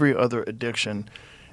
every other addiction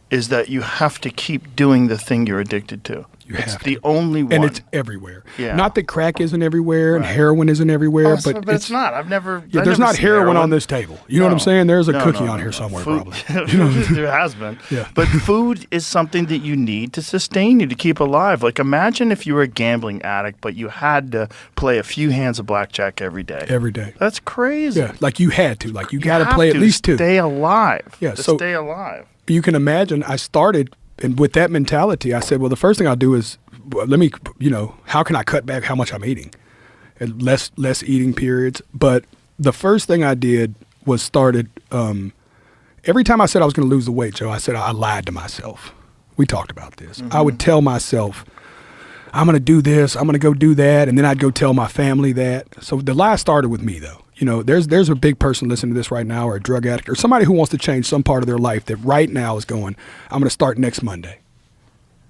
is that you have to keep doing the thing you're addicted to. It's the only one. And it's everywhere. Yeah. Not that crack isn't everywhere and heroin isn't everywhere, but it's not. I've never. Yeah, there's not heroin on this table. You know what I'm saying? There's a cookie on here somewhere, food, probably. You know? There has been. Yeah. But food is something that you need to sustain you, to keep alive. Like, imagine if you were a gambling addict, but you had to play a few hands of blackjack every day. Every day. That's crazy. Yeah, like you had to. Like you got to play at least two. Stay alive. Yeah, to so stay alive. You can imagine I started, and with that mentality, I said, well, the first thing I'll do is, let me, how can I cut back how much I'm eating? And less eating periods. But the first thing I did was started, every time I said I was going to lose the weight, Joe, I said I lied to myself. We talked about this. I would tell myself, I'm going to do this, I'm going to go do that, and then I'd go tell my family that. So the lie started with me, though. There's a big person listening to this right now, or a drug addict, or somebody who wants to change some part of their life that right now is going, I'm going to start next Monday,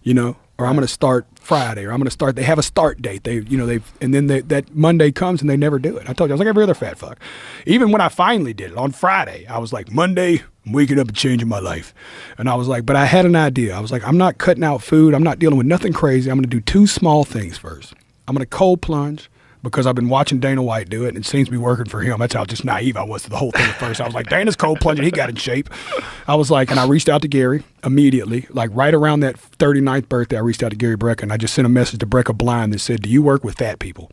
or I'm going to start Friday, or I'm going to start. They have a start date. And then that Monday comes and they never do it. I told you, I was like every other fat fuck. Even when I finally did it on Friday, I was like, Monday, I'm waking up and changing my life. And I was like, but I had an idea. I was like, I'm not cutting out food. I'm not dealing with nothing crazy. I'm going to do two small things first. I'm going to cold plunge, because I've been watching Dana White do it, and it seems to be working for him. That's how just naive I was to the whole thing at first. I was like, Dana's cold plunging, he got in shape. I was like, and I reached out to Gary immediately, like right around that 39th birthday, I reached out to Gary Brecka, and I just sent a message to Brecka Blind that said, do you work with fat people?